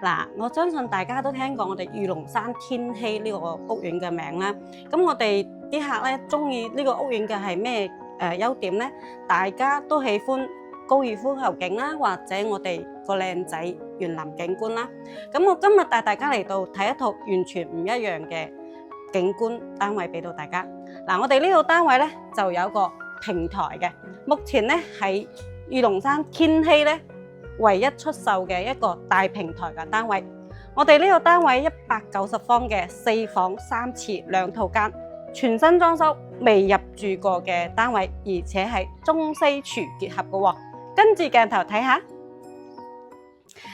嗱，我相信大家都聽過我哋御龍山天禧呢個屋苑嘅名啦。咁我哋啲客咧中意呢個屋苑嘅係咩優點呢？大家都喜歡高爾夫球景啦，或者我哋個靚仔園林景觀啦。咁我今日帶大家嚟到睇一套完全唔一樣嘅景觀單位俾到大家。嗱，我哋呢個單位咧就有個平台嘅，目前咧喺御龍山天禧咧唯一出售嘅一個大平台嘅單位。我哋呢個單位190方嘅4房3廁2套間，全新裝修，未入住過嘅單位，而且係中西廚結合嘅喎。跟住鏡頭睇下，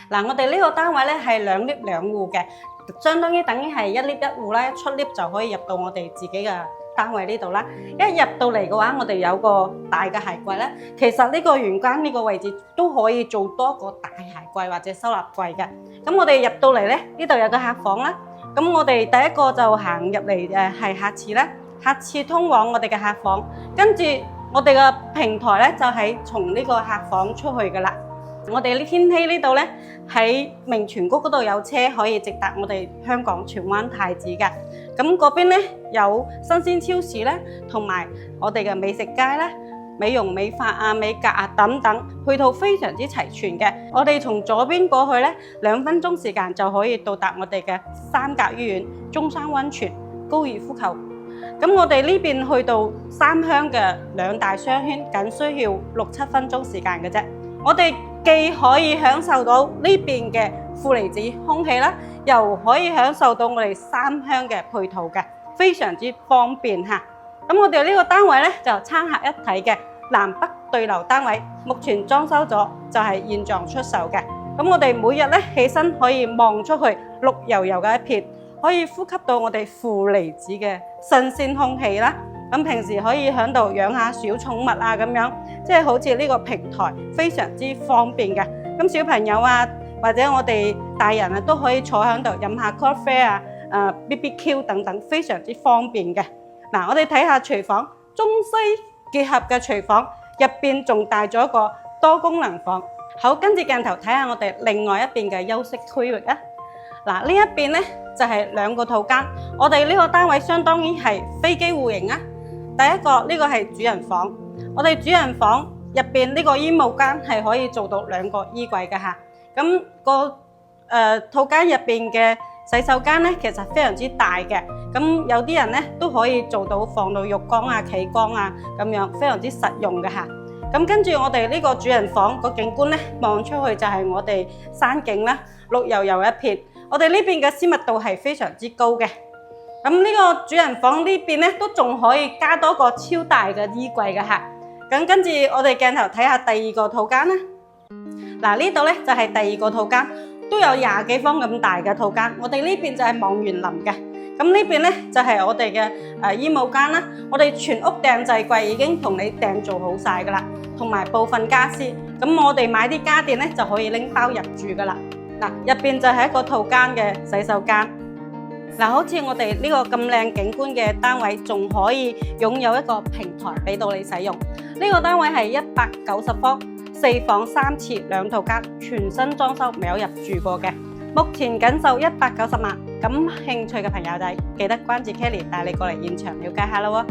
嗱，我哋呢個單位咧係2 lift 2戶嘅，相當於等於係1 lift 1戶啦，一出 lift 就可以入到我哋自己嘅單位呢度啦。一入到嚟嘅話，我哋有個大嘅鞋櫃咧，其實呢個玄關呢個位置都可以做多個大鞋櫃或者收納櫃嘅。咁我哋入到嚟咧，呢度有個客房啦。咁我哋第一個就行入嚟係客廁啦，客廁通往我哋嘅客房，跟住我哋嘅平台咧就係從呢個客房出去噶啦。我哋呢天禧呢度咧喺明泉谷嗰度有車可以直達我哋香港荃灣太子嘅。咁嗰邊咧有新鮮超市咧，同埋我哋嘅美食街咧、美容美髮啊、美甲啊等等，配套非常之齊全嘅。我哋從左邊過去咧，2分鐘時間就可以到達我哋嘅三甲醫院、中山溫泉、高爾夫球。咁我哋呢邊去到三鄉嘅2大商圈，僅需要6、7分鐘時間嘅啫。我哋既可以享受到呢邊嘅負離子空氣啦，又可以享受到我哋三鄉嘅配套嘅，非常之方便嚇。咁我哋呢個單位咧就餐客一體嘅南北對流單位，目前裝修咗就係現狀出售嘅。咁我哋每日咧起身可以望出去綠油油嘅一片，可以呼吸到我哋負離子嘅新鮮空氣啦。咁平時可以喺度養下小寵物啊，咁樣即係好似呢個平台非常之方便嘅。咁小朋友啊，或者我哋大人啊，都可以坐喺度飲下 coffee 啊、BBQ 等等，非常之方便嘅。嗱，我哋睇下廚房，中西結合嘅廚房，入邊仲帶咗一個多功能房。好，跟住鏡頭睇下我哋另外一邊嘅休息區域啊。嗱，呢一邊咧就係2個套間，我哋呢個單位相當於係飛機戶型啊。第一個呢個係主人房，我哋主人房入邊呢個衣帽間係可以做到2個衣櫃嘅嚇。咁個套間入邊嘅洗手間咧，其實非常之大嘅。咁有啲人咧都可以做到放到浴缸啊、企缸啊咁樣，非常之實用嘅嚇。咁跟住我哋呢個主人房個景觀咧，望出去就係我哋山景啦，綠油油一片。我哋呢邊嘅私密度係非常之高嘅。咁呢個主人房呢邊咧都仲可以加多個超大嘅衣櫃嘅嚇。咁跟住我哋鏡頭睇下第2個套間啦。嗱，呢度咧就係第2個套間，都有20幾方咁大嘅套間。我哋呢邊就係望園林嘅。咁呢邊咧就係我哋嘅衣帽間啦。我哋全屋訂製櫃已經同你訂做好晒噶啦，同埋部分家私。咁我哋買啲家電咧就可以拎包入住噶啦。嗱，入邊就係一個套間嘅洗手間。嗱，好似我哋呢個咁靚景觀嘅單位，仲可以擁有一個平台俾到你使用。呢個單位係190方4房3廁2套間，全新裝修，未有入住過嘅。目前僅售190萬。感興趣嘅朋友仔記得關注 Kelly， 帶你過嚟現場了解下啦喎。